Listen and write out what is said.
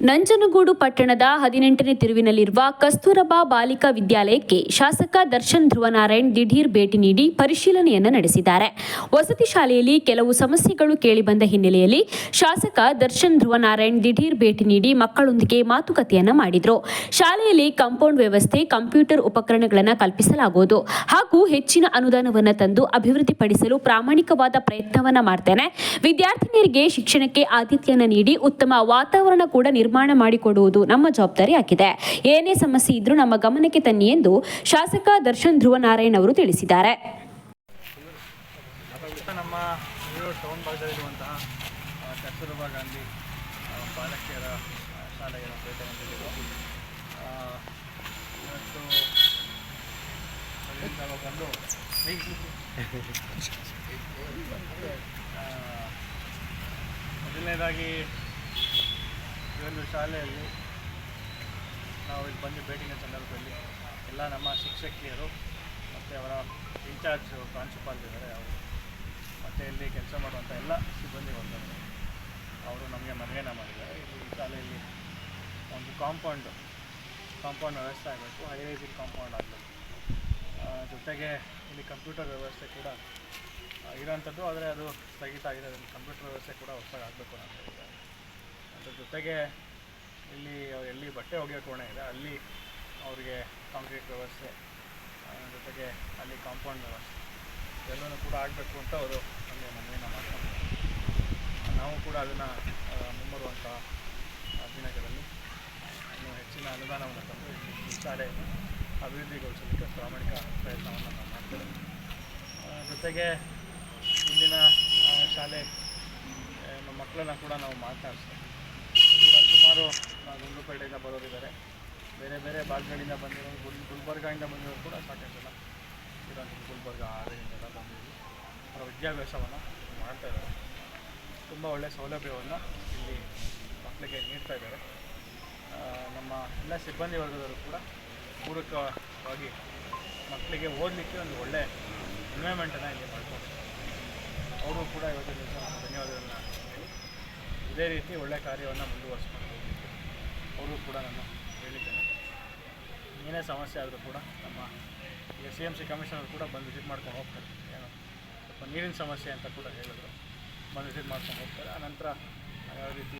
ನಂಜನಗೂಡು ಪಟ್ಟಣದ 18ನೇ ತಿರುವಿನಲ್ಲಿರುವ ಕಸ್ತೂರಬಾ ಬಾಲಿಕಾ ವಿದ್ಯಾಲಯಕ್ಕೆ ಶಾಸಕ ದರ್ಶನ್ ಧ್ರುವನಾರಾಯಣ್ ದಿಢೀರ್ ಭೇಟಿ ನೀಡಿ ಪರಿಶೀಲನೆಯನ್ನು ನಡೆಸಿದ್ದಾರೆ. ವಸತಿ ಶಾಲೆಯಲ್ಲಿ ಕೆಲವು ಸಮಸ್ಯೆಗಳು ಕೇಳಿಬಂದ ಹಿನ್ನೆಲೆಯಲ್ಲಿ ಶಾಸಕ ದರ್ಶನ್ ಧ್ರುವನಾರಾಯಣ್ ದಿಢೀರ್ ಭೇಟಿ ನೀಡಿ ಮಕ್ಕಳೊಂದಿಗೆ ಮಾತುಕತೆಯನ್ನು ಮಾಡಿದರು. ಶಾಲೆಯಲ್ಲಿ ಕಾಂಪೌಂಡ್ ವ್ಯವಸ್ಥೆ, ಕಂಪ್ಯೂಟರ್ ಉಪಕರಣಗಳನ್ನು ಕಲ್ಪಿಸಲಾಗುವುದು ಹಾಗೂ ಹೆಚ್ಚಿನ ಅನುದಾನವನ್ನು ತಂದು ಅಭಿವೃದ್ಧಿಪಡಿಸಲು ಪ್ರಾಮಾಣಿಕವಾದ ಪ್ರಯತ್ನವನ್ನು ಮಾಡ್ತೇನೆ. ವಿದ್ಯಾರ್ಥಿನಿಯರಿಗೆ ಶಿಕ್ಷಣಕ್ಕೆ ಆದ್ಯತೆಯನ್ನು ನೀಡಿ ಉತ್ತಮ ವಾತಾವರಣ ಕೂಡ ನಿರ್ಮಾಣ ಮಾಡಿಕೊಡುವುದು ನಮ್ಮ ಜವಾಬ್ದಾರಿಯಾಗಿದೆ. ಏನೇ ಸಮಸ್ಯೆ ಇದ್ರೂ ನಮ್ಮ ಗಮನಕ್ಕೆ ತನ್ನಿ ಎಂದು ಶಾಸಕ ದರ್ಶನ್ ಧ್ರುವನಾರಾಯಣ್ ಅವರು ತಿಳಿಸಿದ್ದಾರೆ. ನಮ್ಮ ಟೌನ್ ಭಾಗದಲ್ಲಿರುವಂತಹ ಕಸ್ತೂರಬಾ ಗಾಂಧಿ ಬಾಲಕಿಯರ ಶಾಲೆಗೆ ಭೇಟಿ ನೀಡಿದ್ದೇವೆ. ಇವತ್ತು ಬಂದು ಮೊದಲನೇದಾಗಿ ಈ ಒಂದು ಶಾಲೆಯಲ್ಲಿ ನಾವು ಇಲ್ಲಿ ಬಂದು ಭೇಟಿನ ಸಂದರ್ಭದಲ್ಲಿ ಎಲ್ಲ ನಮ್ಮ ಶಿಕ್ಷಕಿಯರು ಮತ್ತು ಅವರ ಇನ್ಚಾರ್ಜ್ ಪ್ರಾಂಶುಪಾಲರಿದ್ದಾರೆ ಅವರು ಮತ್ತು ಇಲ್ಲಿ ಕೆಲಸ ಮಾಡುವಂಥ ಎಲ್ಲ ಸಿಬ್ಬಂದಿ ವರ್ಗಗಳು ಅವರು ನಮಗೆ ಮನವಿಯನ್ನು ಮಾಡಿದ್ದಾರೆ. ಇಲ್ಲಿ ಈ ಶಾಲೆಯಲ್ಲಿ ಒಂದು ಕಾಂಪೌಂಡ್ ವ್ಯವಸ್ಥೆ ಆಗಬೇಕು, ಹೈ ರೈಸಿಂಗ್ ಕಾಂಪೌಂಡ್ ಆಗಬೇಕು. ಜೊತೆಗೆ ಇಲ್ಲಿ ಕಂಪ್ಯೂಟರ್ ವ್ಯವಸ್ಥೆ ಕೂಡ ಇರೋವಂಥದ್ದು, ಆದರೆ ಅದು ಸ್ಥಗಿತ ಆಗಿದೆ. ಕಂಪ್ಯೂಟರ್ ವ್ಯವಸ್ಥೆ ಕೂಡ ಹೊಸದಾಗಿ ಆಗಬೇಕು ಅಂತ ಹೇಳಿದ್ದಾರೆ. ಅದ್ರ ಜೊತೆಗೆ ಇಲ್ಲಿ ಎಲ್ಲಿ ಬಟ್ಟೆ ಒಗೆಯೋ ಕೋಣೆ ಇದೆ ಅಲ್ಲಿ ಅವರಿಗೆ ಕಾಂಕ್ರೀಟ್ ವ್ಯವಸ್ಥೆ, ಜೊತೆಗೆ ಅಲ್ಲಿ ಕಾಂಪೌಂಡ್ ವ್ಯವಸ್ಥೆ ಎಲ್ಲನೂ ಕೂಡ ಆಗಬೇಕು ಅಂತ ಅವರು ನಮಗೆ ಮನವಿಯನ್ನು ಮಾಡ್ಕೊಂಡಿದ್ದಾರೆ. ನಾವು ಕೂಡ ಅದನ್ನು ಮುಂಬರುವಂಥ ದಿನಗಳಲ್ಲಿ ಇನ್ನೂ ಹೆಚ್ಚಿನ ಅನುದಾನವನ್ನು ತಂದು ಈ ಶಾಲೆಯನ್ನು ಅಭಿವೃದ್ಧಿಗೊಳಿಸಲಿಕ್ಕೆ ಪ್ರಾಮಾಣಿಕ ಪ್ರಯತ್ನವನ್ನು ನಾವು ಮಾಡ್ತೇವೆ. ಜೊತೆಗೆ ಇಂದಿನ ಶಾಲೆ ಮಕ್ಕಳನ್ನು ಕೂಡ ನಾವು ಮಾತನಾಡಿಸ್ತೇವೆ. ಕೂಡ ಸುಮಾರು ಗುಂಡ್ಲುಪೇಟೆಯಿಂದ ಬರೋರಿದ್ದಾರೆ, ಬೇರೆ ಬೇರೆ ಭಾಗಗಳಿಂದ ಬಂದಿರೋರು, ಗುಲ್ಬರ್ಗಾದಿಂದ ಬಂದಿರೋರು ಕೂಡ ಸಾಕಷ್ಟು ಜನ ಇರೋಂಥ ಗುಲ್ಬರ್ಗ ಆದರಿಂದೆಲ್ಲ ಬಂದಿದ್ದು ಅವರ ವಿದ್ಯಾಭ್ಯಾಸವನ್ನು ಮಾಡ್ತಾಯಿದ್ದಾರೆ. ತುಂಬ ಒಳ್ಳೆಯ ಸೌಲಭ್ಯವನ್ನು ಇಲ್ಲಿ ಮಕ್ಕಳಿಗೆ ನೀಡ್ತಾ ಇದ್ದಾರೆ. ನಮ್ಮ ಎಲ್ಲ ಸಿಬ್ಬಂದಿ ವರ್ಗದವರು ಕೂಡ ಪೂರಕವಾಗಿ ಮಕ್ಕಳಿಗೆ ಓದಲಿಕ್ಕೆ ಒಂದು ಒಳ್ಳೆಯ ಎನ್ವೈರ್ಮೆಂಟನ್ನು ಇಲ್ಲಿ ಮಾಡ್ತಾರೆ. ಅವರು ಕೂಡ ಇವತ್ತು ದಿವಸ ನಾನು ಧನ್ಯವಾದಗಳನ್ನ ಹೇಳಿ ಇದೇ ರೀತಿ ಒಳ್ಳೆಯ ಕಾರ್ಯವನ್ನು ಮುಂದುವರಿಸ್ಕೊಂಡು ಹೋಗಲಿಕ್ಕೆ ಅವರು ಕೂಡ ನಾನು ಹೇಳಿದ್ದೇನೆ. ಏನೇ ಸಮಸ್ಯೆ ಆದರೂ ಕೂಡ ನಮ್ಮ ಈಗ CMC ಕಮಿಷನರ್ ಕೂಡ ಬಂದು ವಿಸಿಟ್ ಮಾಡ್ಕೊಂಡು ಹೋಗ್ತಾರೆ. ಏನೋ ಸ್ವಲ್ಪ ನೀರಿನ ಸಮಸ್ಯೆ ಅಂತ ಕೂಡ ಹೇಳಿದ್ರು, ಬಂದು ವಿಸಿಟ್ ಮಾಡ್ಕೊಂಡು ಹೋಗ್ತಾರೆ. ಆನಂತರ ಯಾವ ರೀತಿ